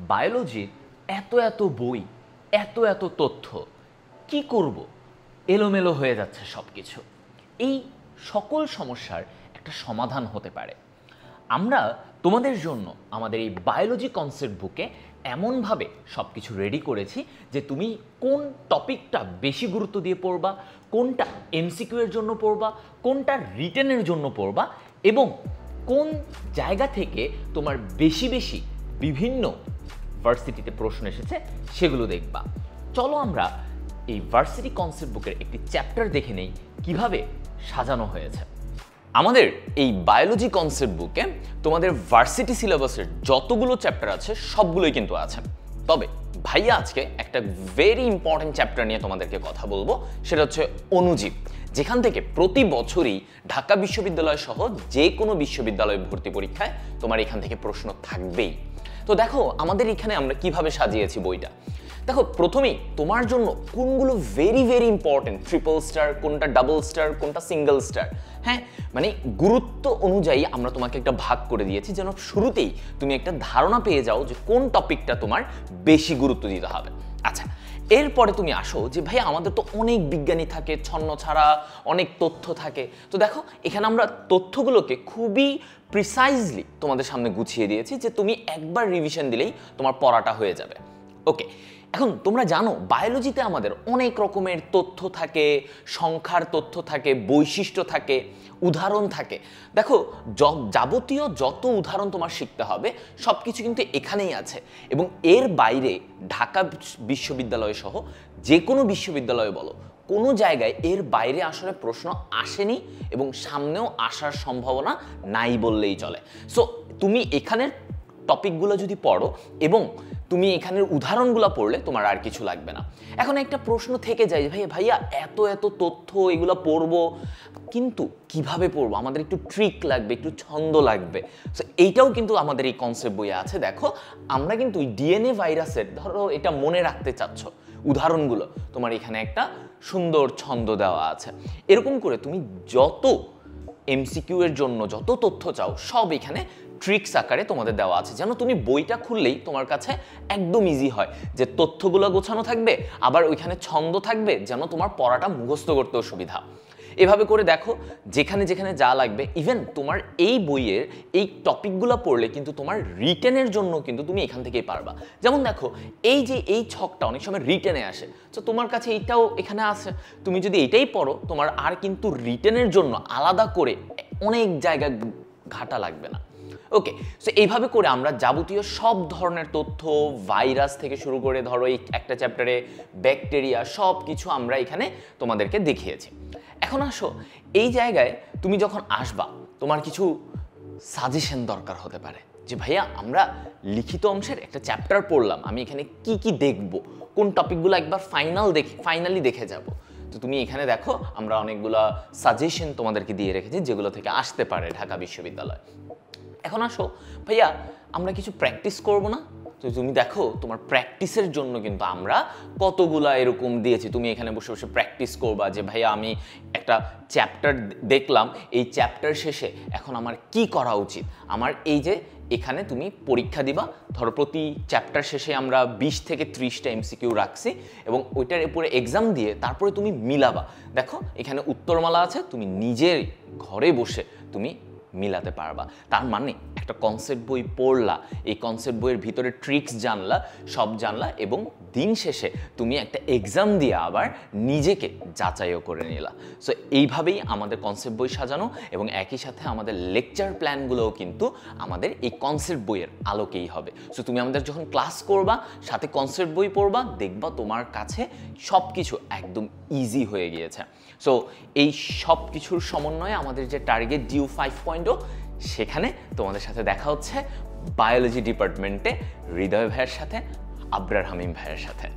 বায়োলজির এত এত বই, এত এত তথ্য, কি করব? এলোমেলো হয়ে যাচ্ছে সব কিছু। এই সকল সমস্যার একটা সমাধান হতে পারে। আমরা তোমাদের জন্য আমাদের এই বায়োলজি কনসেপ্ট বুকে এমনভাবে সব কিছু রেডি করেছি যে তুমি কোন টপিকটা বেশি গুরুত্ব দিয়ে পড়বা, কোনটা এমসিকিউ এর জন্য পড়বা, কোনটা রিটেনের জন্য পড়বা এবং কোন জায়গা থেকে তোমার বেশি বেশি বিভিন্ন ভার্সিটিতে প্রশ্ন এসেছে সেগুলো দেখবা। চলো আমরা এই ভার্সিটি কনসেপ্ট বুকের একটি চ্যাপ্টার দেখে নেই কিভাবে সাজানো হয়েছে। আমাদের এই বায়োলজি কনসেপ্ট বুকে তোমাদের ভার্সিটি সিলেবাসের যতগুলো চ্যাপ্টার আছে সবগুলোই কিন্তু আছে। তবে ভাইয়া আজকে একটা ভেরি ইম্পর্টেন্ট চ্যাপ্টার নিয়ে তোমাদেরকে কথা বলবো, সেটা হচ্ছে অণুজীব, যেখান থেকে প্রতি বছরই ঢাকা বিশ্ববিদ্যালয় সহ যে কোনো বিশ্ববিদ্যালয় ভর্তি পরীক্ষায় তোমার এখান থেকে প্রশ্ন থাকবেই। তো দেখো আমাদের এখানে আমরা কিভাবে সাজিয়েছি বইটা। দেখো প্রথমেই তোমার জন্য কোনগুলো very very important, triple star কোনটা, ডাবল স্টার কোনটা, সিঙ্গেল স্টার, হ্যাঁ মানে গুরুত্ব অনুযায়ী আমরা তোমাকে একটা ভাগ করে দিয়েছি যেন শুরুতেই তুমি একটা ধারণা পেয়ে যাও যে কোন টপিকটা তোমার বেশি গুরুত্ব দিতে হবে। আচ্ছা, এরপরে তুমি আসো যে ভাই আমাদের তো অনেক বিজ্ঞানী থাকে, ছন্ন ছাড়া অনেক তথ্য থাকে। তো দেখো এখানে আমরা তথ্যগুলোকে খুবই প্রিসাইজলি তোমাদের সামনে গুছিয়ে দিয়েছি যে তুমি একবার রিভিশন দিলেই তোমার পড়াটা হয়ে যাবে। ওকে, এখন তোমরা জানো বায়োলজিতে আমাদের অনেক রকমের তথ্য থাকে, সংখ্যার তথ্য থাকে, বৈশিষ্ট্য থাকে, উদাহরণ থাকে। দেখো যাবতীয় যত উদাহরণ তোমার শিখতে হবে সব কিছু কিন্তু এখানেই আছে এবং এর বাইরে ঢাকা বিশ্ববিদ্যালয় সহ যে কোনো বিশ্ববিদ্যালয়ে বলো কোনো জায়গায় এর বাইরে আসলে প্রশ্ন আসেনি এবং সামনেও আসার সম্ভাবনা নাই বললেই চলে। সো তুমি এখানের টপিকগুলো যদি পড়ো এবং তুমি এখানের উদাহরণগুলো পড়লে তোমার আর কিছু লাগবে না। এখন একটা প্রশ্ন থেকে যায় ভাইয়া এত এত তথ্য এগুলো পড়বো কিন্তু কিভাবে পড়বো, আমাদের একটু ট্রিক লাগবে, একটু ছন্দ লাগবে। সো এইটাও কিন্তু আমাদের এই কনসেপ্ট বইয়ে আছে। দেখো আমরা কিন্তু ডিএনএ ভাইরাসের, ধরো এটা মনে রাখতে চাচ্ছ, উদাহরণগুলো তোমার এখানে একটা সুন্দর ছন্দ দেওয়া আছে। এরকম করে তুমি যত এমসিকিউ এর জন্য যত তথ্য চাও সব এখানে ট্রিক্স আকারে তোমাদের দেওয়া আছে, যেন তুমি বইটা খুললেই তোমার কাছে একদম ইজি হয় যে তথ্যগুলো গোছানো থাকবে, আবার ওইখানে ছন্দ থাকবে যেন তোমার পড়াটা মুখস্থ করতেও সুবিধা। এভাবে করে দেখো যেখানে যেখানে যা লাগবে, ইভেন তোমার এই বইয়ের এই টপিকগুলো পড়লে কিন্তু তোমার রিটেনের জন্য কিন্তু তুমি এখান থেকেই পারবা। যেমন দেখো এই যে এই ছকটা অনেক সময় রিটেনে আসে, তো তোমার কাছে এইটাও এখানে আছে, তুমি যদি এইটাই পড়ো তোমার আর কিন্তু রিটেনের জন্য আলাদা করে অনেক জায়গায় ঘাটা লাগবে না। ওকে, সো এইভাবে করে আমরা যাবতীয় সব ধরনের তথ্য, ভাইরাস থেকে শুরু করে ধরো এই একটা চ্যাপ্টারে ব্যাকটেরিয়া, সব কিছু আমরা এখানে তোমাদেরকে দেখিয়েছি। এখন আসো এই জায়গায় তুমি যখন আসবা তোমার কিছু সাজেশন দরকার হতে পারে যে ভাইয়া আমরা লিখিত অংশের একটা চ্যাপ্টার পড়লাম, আমি এখানে কি কি দেখব, কোন টপিকগুলো একবার ফাইনালি দেখে যাব। তো তুমি এখানে দেখো আমরা অনেকগুলো সাজেশন তোমাদেরকে দিয়ে রেখেছি যেগুলো থেকে আসতে পারে ঢাকা বিশ্ববিদ্যালয়। এখন আসো ভাইয়া আমরা কিছু প্র্যাকটিস করব না? তো তুমি দেখো তোমার প্র্যাকটিসের জন্য কিন্তু আমরা কতগুলা এরকম দিয়েছি, তুমি এখানে বসে বসে প্র্যাকটিস করবা যে ভাইয়া আমি একটা চ্যাপ্টার দেখলাম, এই চ্যাপ্টার শেষে এখন আমার কি করা উচিত। আমার এই যে এখানে তুমি পরীক্ষা দিবা, ধরো প্রতি চ্যাপ্টার শেষে আমরা 20 থেকে 30টা এমসিকিউ রাখছি এবং ওইটার উপরে এক্সাম দিয়ে তারপরে তুমি মিলাবা। দেখো এখানে উত্তরমালা আছে, তুমি নিজের ঘরে বসে তুমি মিলাতে পারবা। তার মানে একটা কনসেপ্ট বই পড়লা, এই কনসেপ্ট বইয়ের ভিতরে ট্রিক্স জানলা, সব জানলা এবং দিন শেষে তুমি একটা এক্সাম দিয়ে আবার নিজেকে যাচাইও করে নিলা। সো এইভাবেই আমাদের কনসেপ্ট বই সাজানো এবং একই সাথে আমাদের লেকচার প্ল্যানগুলোও কিন্তু আমাদের এই কনসেপ্ট বইয়ের আলোকেই হবে। সো তুমি আমাদের যখন ক্লাস করবা সাথে কনসেপ্ট বই পড়বা, দেখবা তোমার কাছে সব কিছু একদম ইজি হয়ে গিয়েছে। সো এই সব কিছুর সমন্বয়ে আমাদের যে টার্গেট ডিউ 5.0, সেখানে তোমাদের সাথে দেখা হচ্ছে বায়োলজি ডিপার্টমেন্টে হৃদয় ভাইয়ের সাথে, আবরার হামিম ভাইয়ের সাথে।